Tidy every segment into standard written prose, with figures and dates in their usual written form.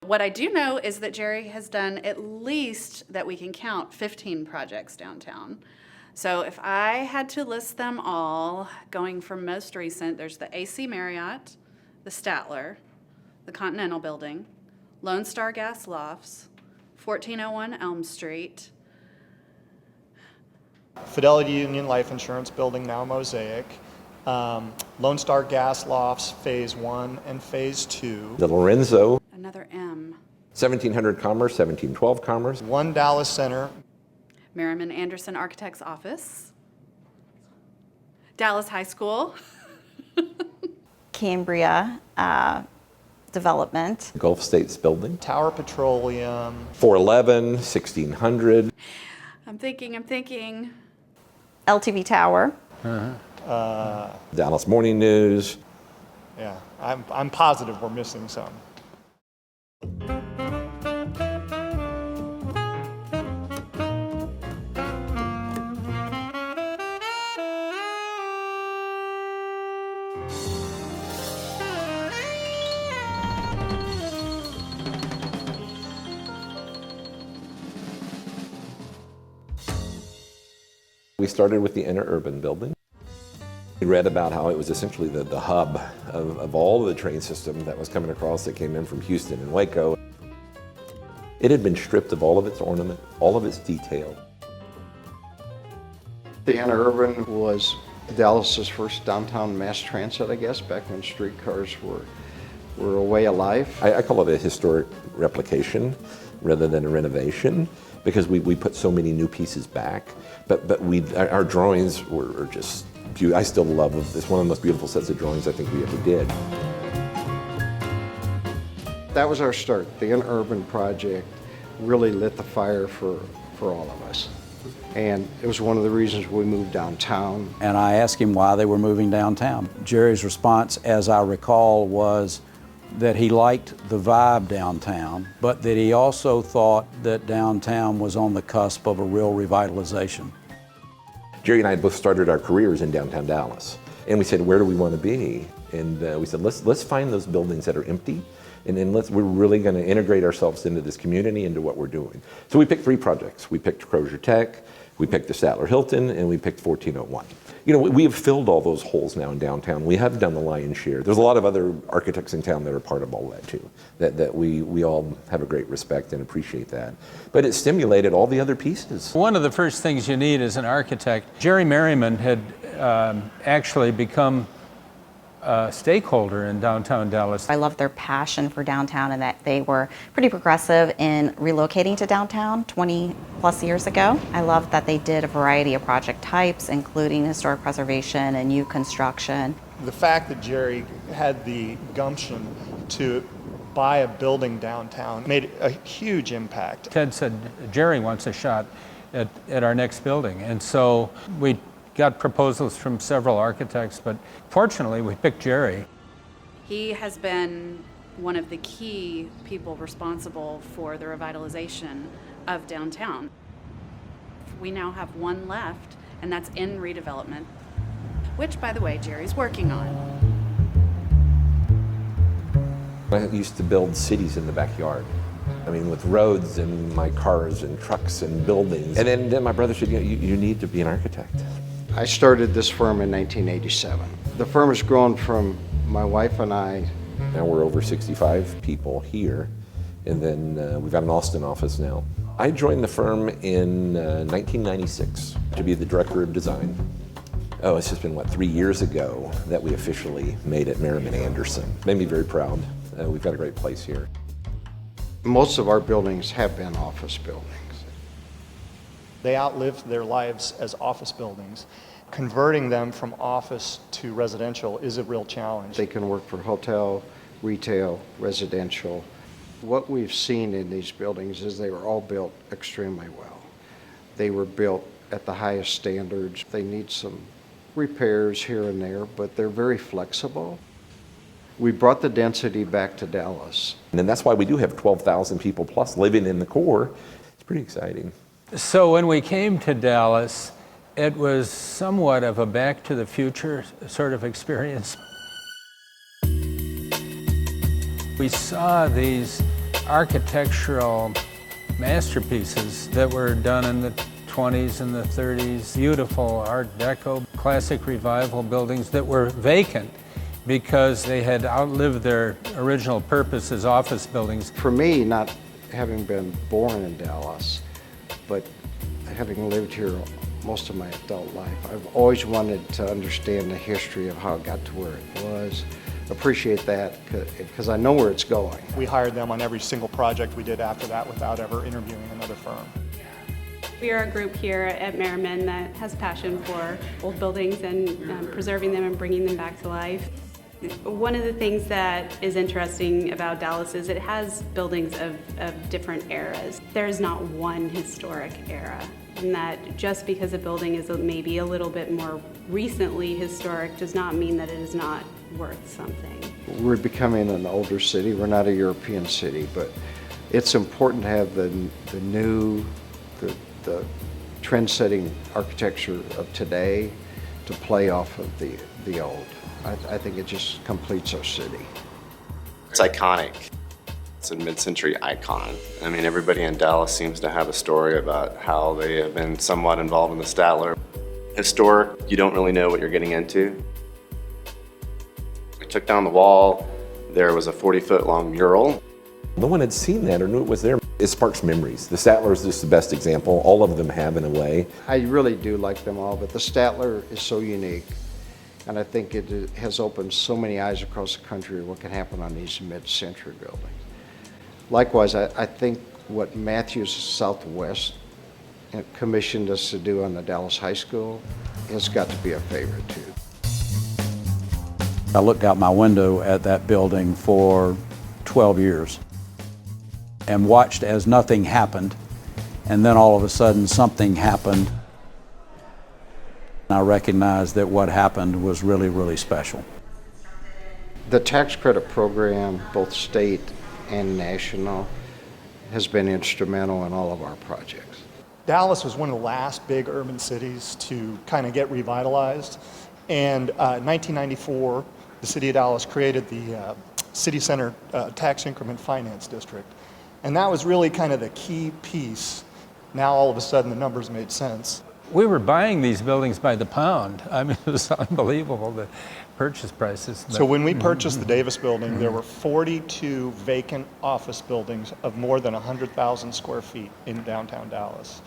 What I do know is that Jerry has done at least, that we can count, 15 projects downtown. So if I had to list them all, going from most recent, there's the AC Marriott, the Statler, the Continental Building, Lone Star Gas Lofts, 1401 Elm Street, Fidelity Union Life Insurance Building, now Mosaic, Lone Star Gas Lofts, Phase 1 and Phase 2. The Lorenzo. another M, 1700 Commerce, 1712 Commerce. One Dallas Center. Merriman Anderson Architects Office, Dallas High School, Cambria Development, Gulf States Building. Tower Petroleum. 411, 1600. I'm thinking. LTV Tower, Dallas Morning News. Yeah, I'm positive we're missing some. We started with the interurban building. We read about how it was essentially the hub of all of the train system that was coming across that came in from Houston and Waco. It had been stripped of all of its ornament, all of its detail. The interurban was Dallas's first downtown mass transit, I guess, back when streetcars were a way of life. I call it a historic replication rather than a renovation, because we put so many new pieces back. But our drawings were just beautiful. I still love them. It's one of the most beautiful sets of drawings I think we ever did. That was our start. The interurban project really lit the fire for all of us. And it was one of the reasons we moved downtown. And I asked him why they were moving downtown. Jerry's response, as I recall, was that he liked the vibe downtown, but that he also thought that downtown was on the cusp of a real revitalization. Jerry and I both started our careers in downtown Dallas. And we said, where do we want to be? And we said, let's find those buildings that are empty, and then we're really going to integrate ourselves into this community, into what we're doing. So we picked 3 projects. We picked Crozier Tech, we picked the Statler Hilton, and we picked 1401. You know, we have filled all those holes now in downtown. We have done the lion's share. There's a lot of other architects in town that are part of all that too, that we all have a great respect and appreciate that. But it stimulated all the other pieces. One of the first things you need as an architect, Jerry Merriman had actually become a stakeholder in downtown Dallas. I love their passion for downtown and that they were pretty progressive in relocating to downtown 20 plus years ago. I love that they did a variety of project types, including historic preservation and new construction. The fact that Jerry had the gumption to buy a building downtown made a huge impact. Ted said, Jerry wants a shot at our next building. And so we got proposals from several architects, but fortunately we picked Jerry. He has been one of the key people responsible for the revitalization of downtown. We now have one left, and that's in redevelopment, which, by the way, Jerry's working on. I used to build cities in the backyard. I mean, with roads and my cars and trucks and buildings. And then my brother said, you need to be an architect. I started this firm in 1987. The firm has grown from my wife and I. Now we're over 65 people here, and then we've got an Austin office now. I joined the firm in 1996 to be the director of design. Oh, it's just been, 3 years ago that we officially made it Merriman Anderson. Made me very proud. We've got a great place here. Most of our buildings have been office buildings. They outlived their lives as office buildings. Converting them from office to residential is a real challenge. They can work for hotel, retail, residential. What we've seen in these buildings is they were all built extremely well. They were built at the highest standards. They need some repairs here and there, but they're very flexible. We brought the density back to Dallas. And then that's why we do have 12,000 people plus living in the core. It's pretty exciting. So when we came to Dallas, it was somewhat of a back to the future sort of experience. We saw these architectural masterpieces that were done in the 20s and the 30s. Beautiful Art Deco, classic revival buildings that were vacant because they had outlived their original purpose as office buildings. For me, not having been born in Dallas, but having lived here most of my adult life, I've always wanted to understand the history of how it got to where it was, appreciate that, because I know where it's going. We hired them on every single project we did after that without ever interviewing another firm. We are a group here at Merriman that has passion for old buildings and preserving them and bringing them back to life. One of the things that is interesting about Dallas is it has buildings of different eras. There is not one historic era, and that just because a building is maybe a little bit more recently historic does not mean that it is not worth something. We're becoming an older city. We're not a European city, but it's important to have the new, the trend-setting architecture of today to play off of the old. I think it just completes our city. It's iconic. It's a mid-century icon. I mean, everybody in Dallas seems to have a story about how they have been somewhat involved in the Statler. Historic, you don't really know what you're getting into. We took down the wall. There was a 40-foot long mural. No one had seen that or knew it was there. It sparks memories. The Statler is just the best example. All of them have in a way. I really do like them all, but the Statler is so unique. And I think it has opened so many eyes across the country of what can happen on these mid-century buildings. Likewise, I think what Matthews Southwest commissioned us to do on the Dallas High School has got to be a favorite too. I looked out my window at that building for 12 years and watched as nothing happened, and then all of a sudden something happened. I recognized that what happened was really, really special. The tax credit program, both state and national, has been instrumental in all of our projects. Dallas was one of the last big urban cities to kind of get revitalized. And in 1994, the city of Dallas created the City Center Tax Increment Finance District. And that was really kind of the key piece. Now all of a sudden the numbers made sense. We were buying these buildings by the pound. I mean, it was unbelievable, the purchase prices. So when we purchased the Davis building, there were 42 vacant office buildings of more than 100,000 square feet in downtown Dallas.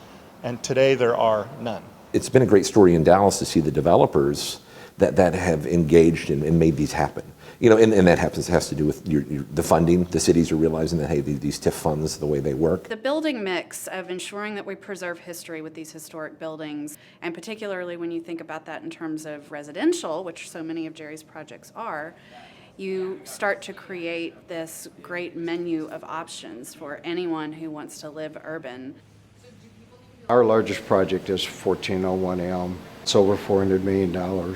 And today there are none. It's been a great story in Dallas to see the developers that have engaged and made these happen. You know, and that has to do with the funding. The cities are realizing that, hey, these TIF funds, the way they work. The building mix of ensuring that we preserve history with these historic buildings, and particularly when you think about that in terms of residential, which so many of Jerry's projects are, you start to create this great menu of options for anyone who wants to live urban. Our largest project is 1401 Elm. It's over $400 million.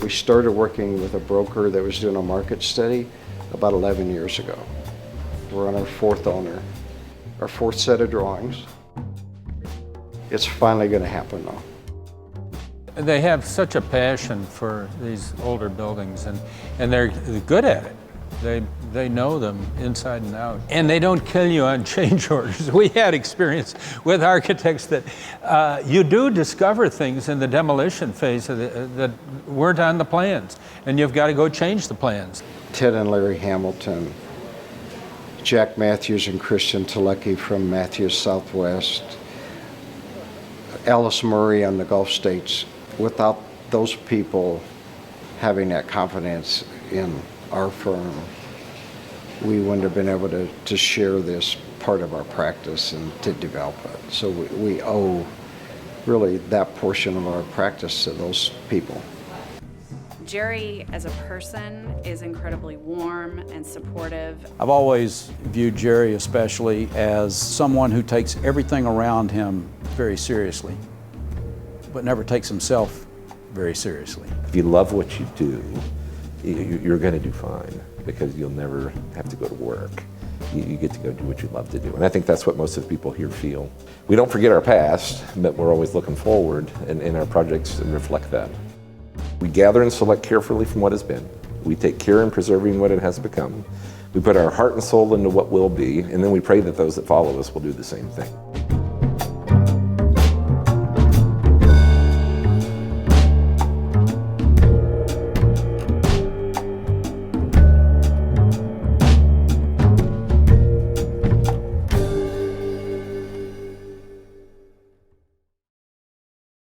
We started working with a broker that was doing a market study about 11 years ago. We're on our fourth owner, our fourth set of drawings. It's finally going to happen though. They have such a passion for these older buildings, and they're good at it. They know them inside and out. And they don't kill you on change orders. We had experience with architects that you do discover things in the demolition phase that weren't on the plans, and you've got to go change the plans. Ted and Larry Hamilton, Jack Matthews and Christian Telecki from Matthews Southwest, Alice Murray on the Gulf States. Without those people having that confidence in our firm, we wouldn't have been able to share this part of our practice and to develop it. So we owe really that portion of our practice to those people. Jerry, as a person, is incredibly warm and supportive. I've always viewed Jerry especially as someone who takes everything around him very seriously, but never takes himself very seriously. If you love what you do, you're going to do fine because you'll never have to go to work. You get to go do what you love to do. And I think that's what most of the people here feel. We don't forget our past, but we're always looking forward, and our projects reflect that. We gather and select carefully from what has been. We take care in preserving what it has become. We put our heart and soul into what will be, and then we pray that those that follow us will do the same thing.